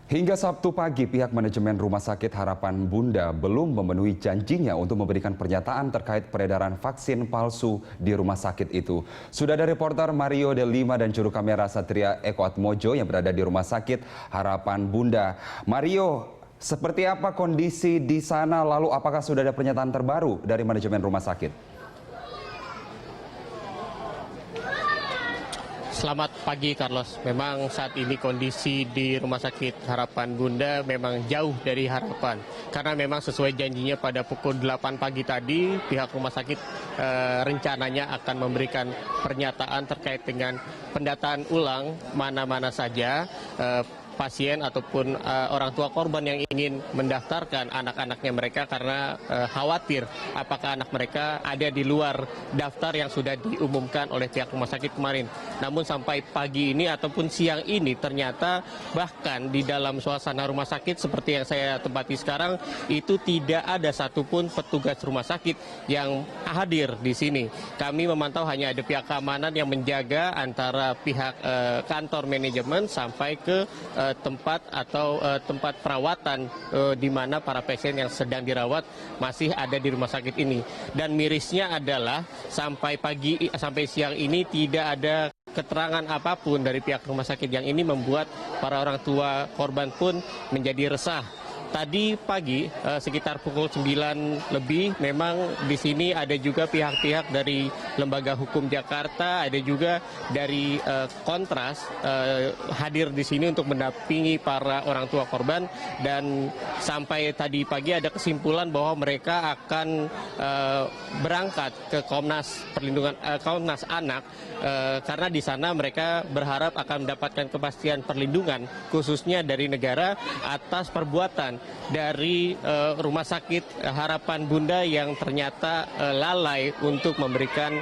Hingga Sabtu pagi, pihak manajemen Rumah Sakit Harapan Bunda belum memenuhi janjinya untuk memberikan pernyataan terkait peredaran vaksin palsu di rumah sakit itu. Sudah ada reporter Mario De Lima dan juru kamera Satria Eko Atmojo yang berada di Rumah Sakit Harapan Bunda. Mario, seperti apa kondisi di sana? Lalu apakah sudah ada pernyataan terbaru dari manajemen rumah sakit? Selamat pagi, Carlos. Memang saat ini kondisi di Rumah Sakit Harapan Bunda memang jauh dari harapan. Karena memang sesuai janjinya pada pukul 8 pagi tadi, pihak rumah sakit rencananya akan memberikan pernyataan terkait dengan pendataan ulang mana-mana saja pasien ataupun orang tua korban yang ingin mendaftarkan anak-anaknya mereka karena khawatir apakah anak mereka ada di luar daftar yang sudah diumumkan oleh pihak rumah sakit kemarin. Namun sampai pagi ini ataupun siang ini ternyata bahkan di dalam suasana rumah sakit seperti yang saya tempati sekarang itu tidak ada satupun petugas rumah sakit yang hadir di sini. Kami memantau hanya ada pihak keamanan yang menjaga antara pihak kantor manajemen sampai ke tempat atau tempat perawatan di mana para pasien yang sedang dirawat masih ada di rumah sakit ini. Dan mirisnya adalah sampai siang ini tidak ada keterangan apapun dari pihak rumah sakit yang ini membuat para orang tua korban pun menjadi resah. Tadi pagi sekitar pukul 9 lebih memang di sini ada juga pihak-pihak dari Lembaga Hukum Jakarta, ada juga dari Kontras hadir di sini untuk mendampingi para orang tua korban, dan sampai tadi pagi ada kesimpulan bahwa mereka akan berangkat ke Komnas Anak karena di sana mereka berharap akan mendapatkan kepastian perlindungan khususnya dari negara atas perbuatan dari Rumah Sakit Harapan Bunda yang ternyata lalai untuk memberikan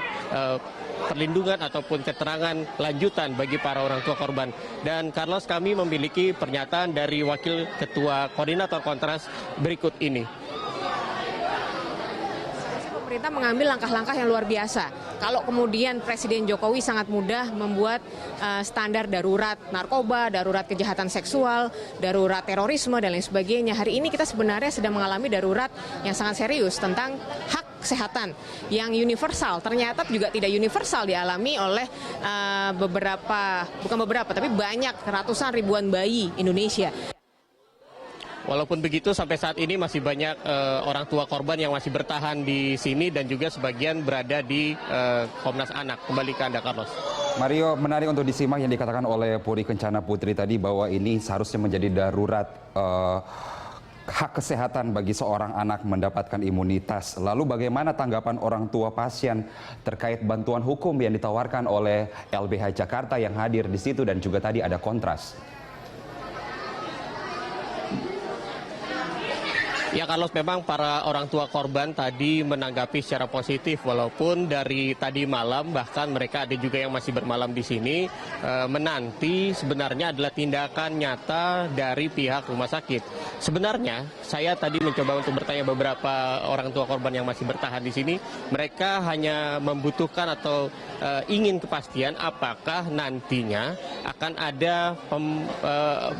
perlindungan ataupun keterangan lanjutan bagi para orang tua korban. Dan Carlos, kami memiliki pernyataan dari Wakil Ketua Koordinator Kontras berikut ini. Pemerintah mengambil langkah-langkah yang luar biasa. Kalau kemudian Presiden Jokowi sangat mudah membuat standar darurat narkoba, darurat kejahatan seksual, darurat terorisme, dan lain sebagainya. Hari ini kita sebenarnya sedang mengalami darurat yang sangat serius tentang hak kesehatan yang universal. Ternyata juga tidak universal dialami oleh tapi banyak ratusan ribuan bayi Indonesia. Walaupun begitu, sampai saat ini masih banyak orang tua korban yang masih bertahan di sini dan juga sebagian berada di Komnas Anak. Kembali ke Anda, Carlos. Mario, menarik untuk disimak yang dikatakan oleh Puri Kencana Putri tadi bahwa ini seharusnya menjadi darurat hak kesehatan bagi seorang anak mendapatkan imunitas. Lalu bagaimana tanggapan orang tua pasien terkait bantuan hukum yang ditawarkan oleh LBH Jakarta yang hadir di situ dan juga tadi ada Kontras? Ya, kalau memang para orang tua korban tadi menanggapi secara positif, walaupun dari tadi malam bahkan mereka ada juga yang masih bermalam di sini menanti sebenarnya adalah tindakan nyata dari pihak rumah sakit. Sebenarnya saya tadi mencoba untuk bertanya beberapa orang tua korban yang masih bertahan di sini, mereka hanya membutuhkan atau ingin kepastian apakah nantinya akan ada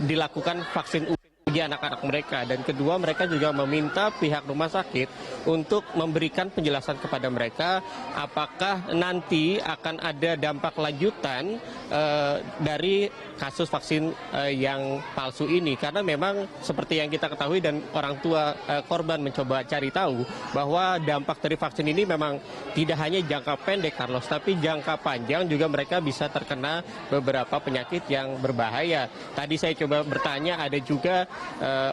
dilakukan vaksin bagi anak-anak mereka, dan kedua mereka juga meminta pihak rumah sakit untuk memberikan penjelasan kepada mereka apakah nanti akan ada dampak lanjutan dari kasus vaksin yang palsu ini, karena memang seperti yang kita ketahui dan orang tua korban mencoba cari tahu bahwa dampak dari vaksin ini memang tidak hanya jangka pendek, Carlos, tapi jangka panjang juga mereka bisa terkena beberapa penyakit yang berbahaya. Tadi saya coba bertanya, ada juga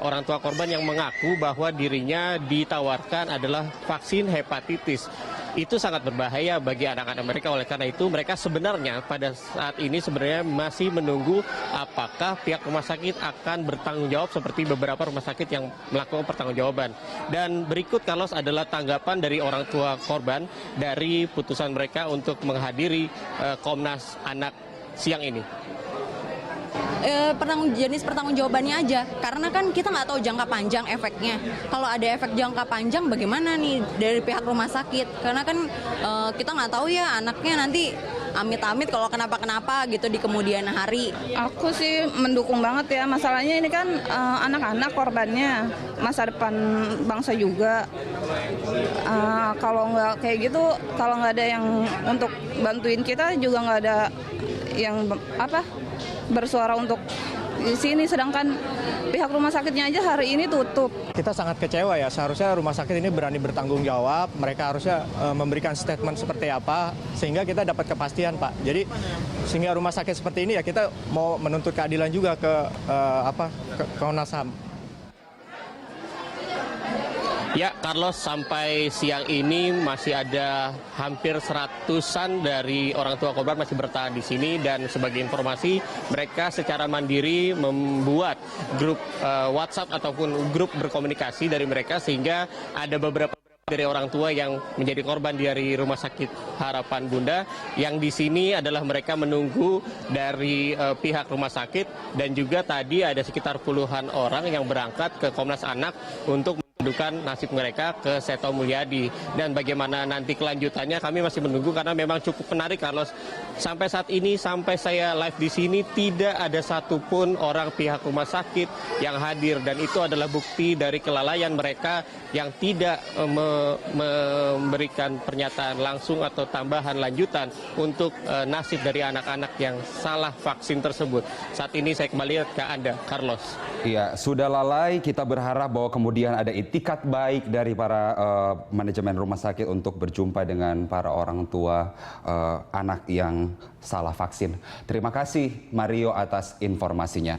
orang tua korban yang mengaku bahwa dirinya ditawarkan adalah vaksin hepatitis. Itu sangat berbahaya bagi anak-anak mereka. Oleh karena itu mereka sebenarnya pada saat ini sebenarnya masih menunggu apakah pihak rumah sakit akan bertanggung jawab seperti beberapa rumah sakit yang melakukan pertanggungjawaban. Dan berikut, Carlos, adalah tanggapan dari orang tua korban dari putusan mereka untuk menghadiri Komnas Anak siang ini. Jenis pertanggungjawabannya aja, karena kan kita nggak tahu jangka panjang efeknya. Kalau ada efek jangka panjang bagaimana nih dari pihak rumah sakit, karena kan kita nggak tahu ya anaknya nanti amit-amit kalau kenapa-kenapa gitu di kemudian hari. Aku sih mendukung banget ya, masalahnya ini kan anak-anak korbannya, masa depan bangsa juga. Kalau nggak kayak gitu, kalau nggak ada yang untuk bantuin kita juga nggak ada yang bersuara untuk di sini, sedangkan pihak rumah sakitnya aja hari ini tutup. Kita sangat kecewa ya, seharusnya rumah sakit ini berani bertanggung jawab, mereka harusnya memberikan statement seperti apa, sehingga kita dapat kepastian Pak. Jadi sehingga rumah sakit seperti ini ya kita mau menuntut keadilan juga ke Komnas HAM. Ya, Carlos, sampai siang ini masih ada hampir 100-an dari orang tua korban masih bertahan di sini, dan sebagai informasi mereka secara mandiri membuat grup WhatsApp ataupun grup berkomunikasi dari mereka, sehingga ada beberapa dari orang tua yang menjadi korban dari Rumah Sakit Harapan Bunda yang di sini adalah mereka menunggu dari pihak rumah sakit, dan juga tadi ada sekitar puluhan orang yang berangkat ke Komnas Anak untuk mendudukan nasib mereka ke Seto Mulyadi. Dan bagaimana nanti kelanjutannya kami masih menunggu, karena memang cukup menarik, Carlos. Sampai saat ini, sampai saya live di sini, tidak ada satupun orang pihak rumah sakit yang hadir, dan itu adalah bukti dari kelalaian mereka yang tidak memberikan pernyataan langsung atau tambahan lanjutan untuk nasib dari anak-anak yang salah vaksin tersebut. Saat ini saya kembali ke Anda, Carlos. Iya, sudah lalai. Kita berharap bahwa kemudian ada itikat baik dari para manajemen rumah sakit untuk berjumpa dengan para orang tua anak yang salah vaksin. Terima kasih Mario atas informasinya.